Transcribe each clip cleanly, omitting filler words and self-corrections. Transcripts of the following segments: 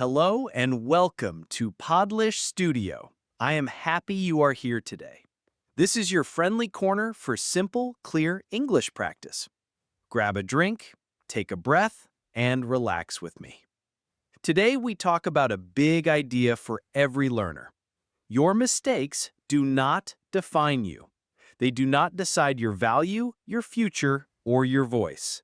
Hello and welcome to Podlish Studio. I am happy you are here today. This is your friendly corner for simple, clear English practice. Grab a drink, take a breath, and relax with me. Today we talk about a big idea for every learner. Your mistakes do not define you. They do not decide your value, your future, or your voice.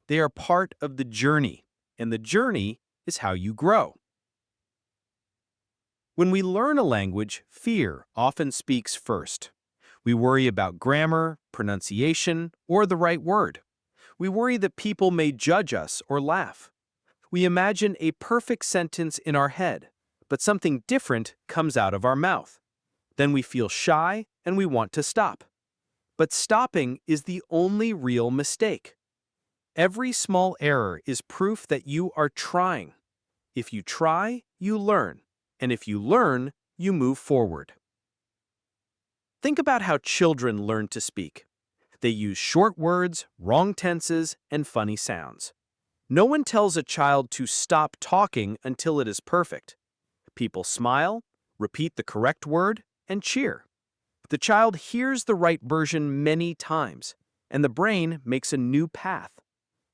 They are part of the journey, and the journey is how you grow. When we learn a language, fear often speaks first. We worry about grammar, pronunciation, or the right word. We worry that people may judge us or laugh. We imagine a perfect sentence in our head, but something different comes out of our mouth. Then we feel shy and we want to stop. But stopping is the only real mistake. Every small error is proof that you are trying. If you try, you learn. And if you learn, you move forward. Think about how children learn to speak. They use short words, wrong tenses, and funny sounds. No one tells a child to stop talking until it is perfect. People smile, repeat the correct word, and cheer. The child hears the right version many times, and the brain makes a new path.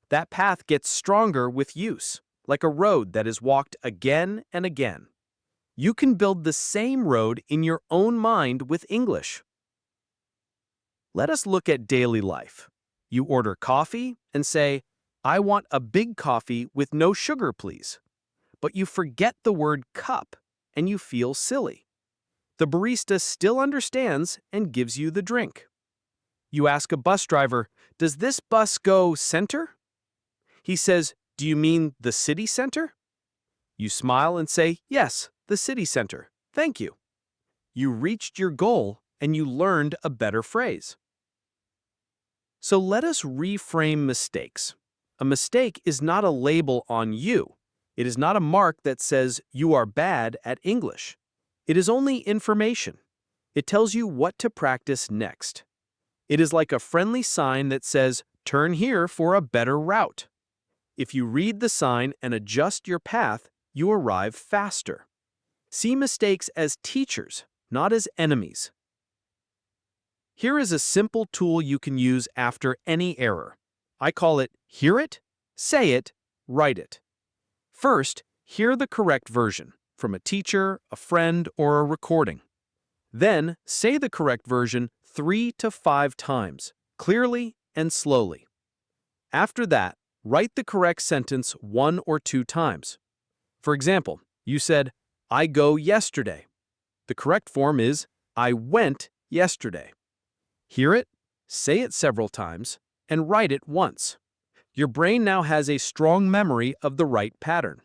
That path gets stronger with use, like a road that is walked again and again. You can build the same road in your own mind with English. Let us look at daily life. You order coffee and say, "I want a big coffee with no sugar, please." But you forget the word cup and you feel silly. The barista still understands and gives you the drink. You ask a bus driver, "Does this bus go center?" He says, "Do you mean the city center?" You smile and say, "Yes, the city center. Thank you." You reached your goal and you learned a better phrase. So let us reframe mistakes. A mistake is not a label on you. It is not a mark that says you are bad at English. It is only information. It tells you what to practice next. It is like a friendly sign that says, "Turn here for a better route." If you read the sign and adjust your path, you arrive faster. See mistakes as teachers, not as enemies. Here is a simple tool you can use after any error. I call it hear it, say it, write it. First, hear the correct version from a teacher, a friend, or a recording. Then, say the correct version 3 to 5 times, clearly and slowly. After that, write the correct sentence 1 or 2 times. For example, you said, "I go yesterday." The correct form is, "I went yesterday." Hear it, say it several times, and write it once. Your brain now has a strong memory of the right pattern.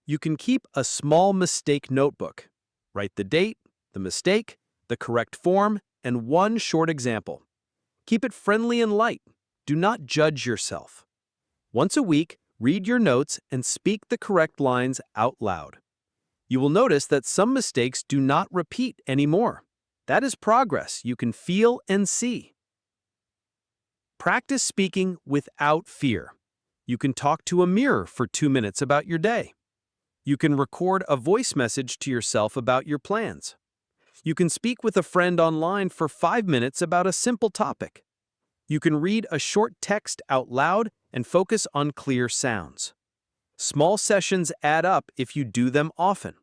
You can keep a small mistake notebook. Write the date, the mistake, the correct form, and one short example. Keep it friendly and light. Do not judge yourself. Once a week, read your notes and speak the correct lines out loud. You will notice that some mistakes do not repeat anymore. That is progress you can feel and see. Practice speaking without fear. You can talk to a mirror for 2 minutes about your day. You can record a voice message to yourself about your plans. You can speak with a friend online for 5 minutes about a simple topic. You can read a short text out loud and focus on clear sounds. Small sessions add up if you do them often.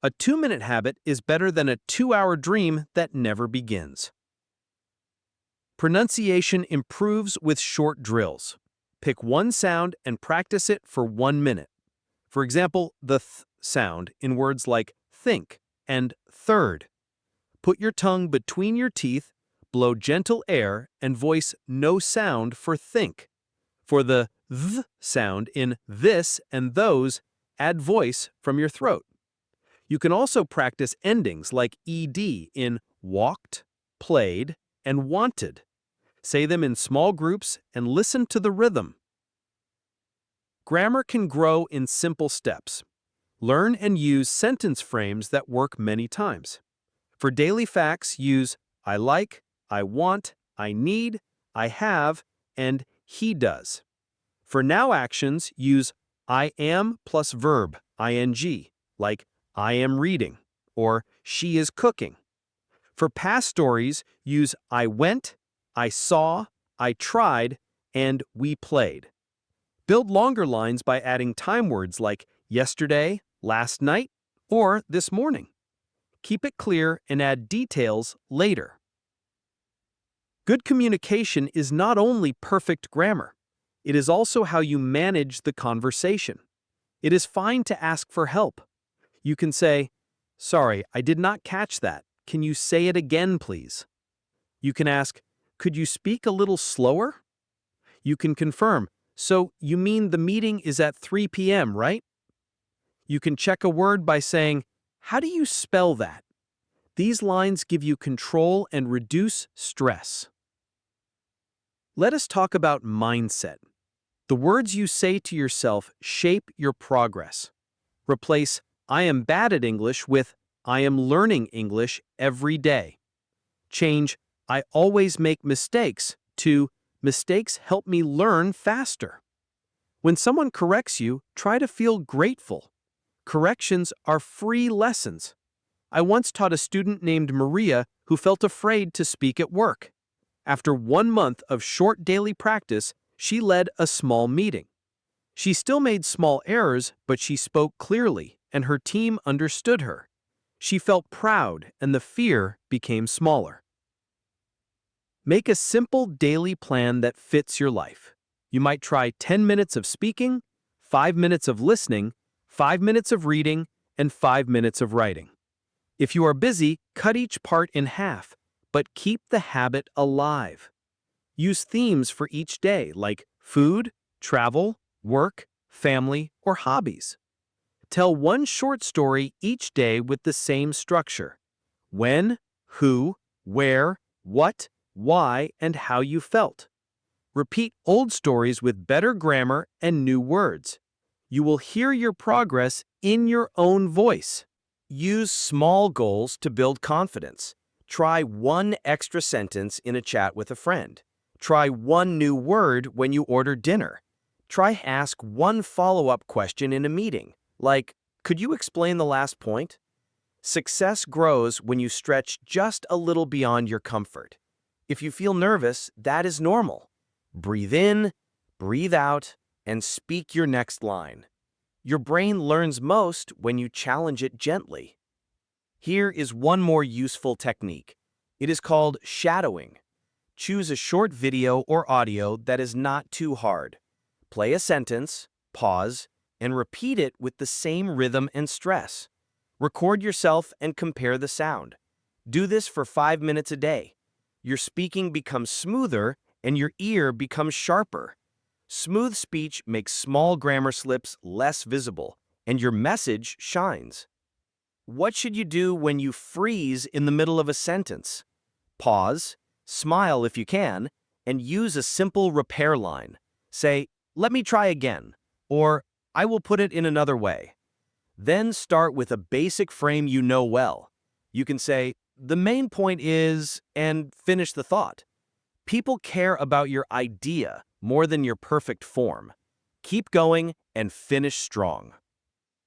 A 2-minute habit is better than a 2-hour dream that never begins. Pronunciation improves with short drills. Pick one sound and practice it for 1 minute. For example, the th sound in words like think and third. Put your tongue between your teeth, blow gentle air, and voice no sound for think. For the th sound in this and those, add voice from your throat. You can also practice endings like ed in walked, played, and wanted. Say them in small groups and listen to the rhythm. Grammar can grow in simple steps. Learn and use sentence frames that work many times. For daily facts, use I like, I want, I need, I have, and he does. For now actions, use I am plus verb, ing, like I am reading or she is cooking. For past stories, use I went, I saw, I tried, and we played. Build longer lines by adding time words like yesterday, last night, or this morning. Keep it clear and add details later. Good communication is not only perfect grammar, it is also how you manage the conversation. It is fine to ask for help. You can say, "Sorry, I did not catch that. Can you say it again, please?" You can ask, "Could you speak a little slower?" You can confirm, "So you mean the meeting is at 3 p.m., right?" You can check a word by saying, "How do you spell that?" These lines give you control and reduce stress. Let us talk about mindset. The words you say to yourself shape your progress. Replace "I am bad at English" with "I am learning English every day." Change "I always make mistakes" to "Mistakes help me learn faster." When someone corrects you, try to feel grateful. Corrections are free lessons. I once taught a student named Maria who felt afraid to speak at work. After 1 month of short daily practice, she led a small meeting. She still made small errors, but she spoke clearly, and her team understood her. She felt proud, and the fear became smaller. Make a simple daily plan that fits your life. You might try 10 minutes of speaking, 5 minutes of listening, 5 minutes of reading, and 5 minutes of writing. If you are busy, cut each part in half, but keep the habit alive. Use themes for each day like food, travel, work, family, or hobbies. Tell one short story each day with the same structure: when, who, where, what, why, and how you felt. Repeat old stories with better grammar and new words. You will hear your progress in your own voice. Use small goals to build confidence. Try one extra sentence in a chat with a friend. Try one new word when you order dinner. Try ask one follow-up question in a meeting, like, "Could you explain the last point?" Success grows when you stretch just a little beyond your comfort. If you feel nervous, that is normal. Breathe in, breathe out, and speak your next line. Your brain learns most when you challenge it gently. Here is one more useful technique. It is called shadowing. Choose a short video or audio that is not too hard. Play a sentence, pause, and repeat it with the same rhythm and stress. Record yourself and compare the sound. Do this for 5 minutes a day. Your speaking becomes smoother and your ear becomes sharper. Smooth speech makes small grammar slips less visible, and your message shines. What should you do when you freeze in the middle of a sentence? Pause, smile if you can, and use a simple repair line. Say, "Let me try again," or "I will put it in another way." Then start with a basic frame you know well. You can say, "The main point is," and finish the thought. People care about your idea more than your perfect form. Keep going and finish strong.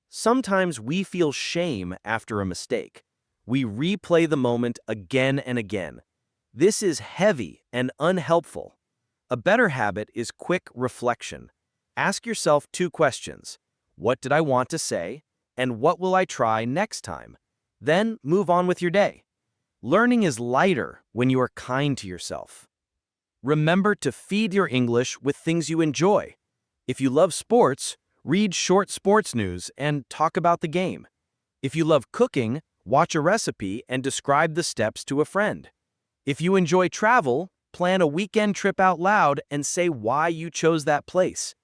Sometimes we feel shame after a mistake. We replay the moment again and again. This is heavy and unhelpful. A better habit is quick reflection. Ask yourself 2 questions. What did I want to say? And what will I try next time? Then move on with your day. Learning is lighter when you are kind to yourself. Remember to feed your English with things you enjoy. If you love sports, read short sports news and talk about the game. If you love cooking, watch a recipe and describe the steps to a friend. If you enjoy travel, plan a weekend trip out loud and say why you chose that place.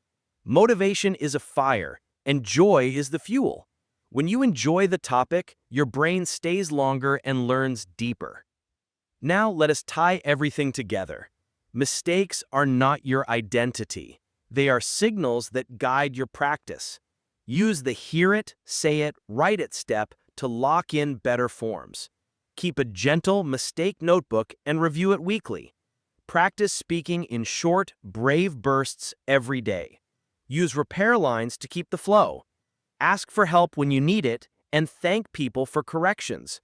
Motivation is a fire, and joy is the fuel. When you enjoy the topic, your brain stays longer and learns deeper. Now let us tie everything together. Mistakes are not your identity. They are signals that guide your practice. Use the hear it, say it, write it step to lock in better forms. Keep a gentle mistake notebook and review it weekly. Practice speaking in short, brave bursts every day. Use repair lines to keep the flow. Ask for help when you need it, and thank people for corrections.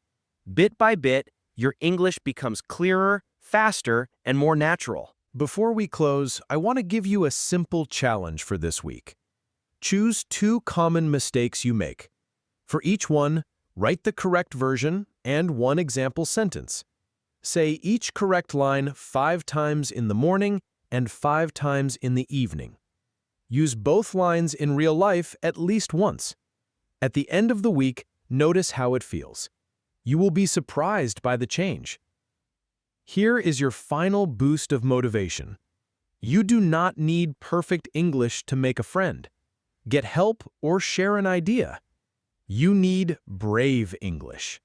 Bit by bit, your English becomes clearer, faster, and more natural. Before we close, I want to give you a simple challenge for this week. Choose 2 common mistakes you make. For each one, write the correct version and 1 example sentence. Say each correct line 5 times in the morning and 5 times in the evening. Use both lines in real life at least once. At the end of the week, notice how it feels. You will be surprised by the change. Here is your final boost of motivation. You do not need perfect English to make a friend, get help, or share an idea. You need brave English.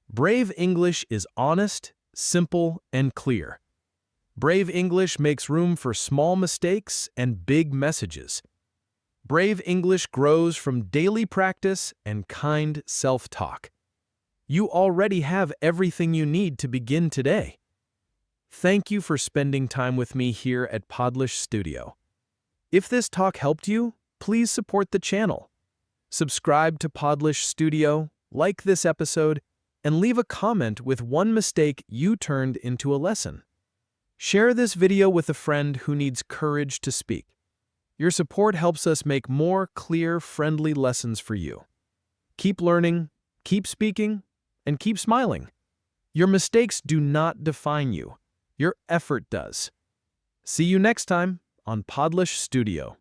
Brave English is honest, simple, and clear. Brave English makes room for small mistakes and big messages. Brave English grows from daily practice and kind self-talk. You already have everything you need to begin today. Thank you for spending time with me here at Podlish Studio. If this talk helped you, please support the channel. Subscribe to Podlish Studio, like this episode, and leave a comment with 1 mistake you turned into a lesson. Share this video with a friend who needs courage to speak. Your support helps us make more clear, friendly lessons for you. Keep learning, keep speaking, and keep smiling. Your mistakes do not define you. Your effort does. See you next time on Podlish Studio.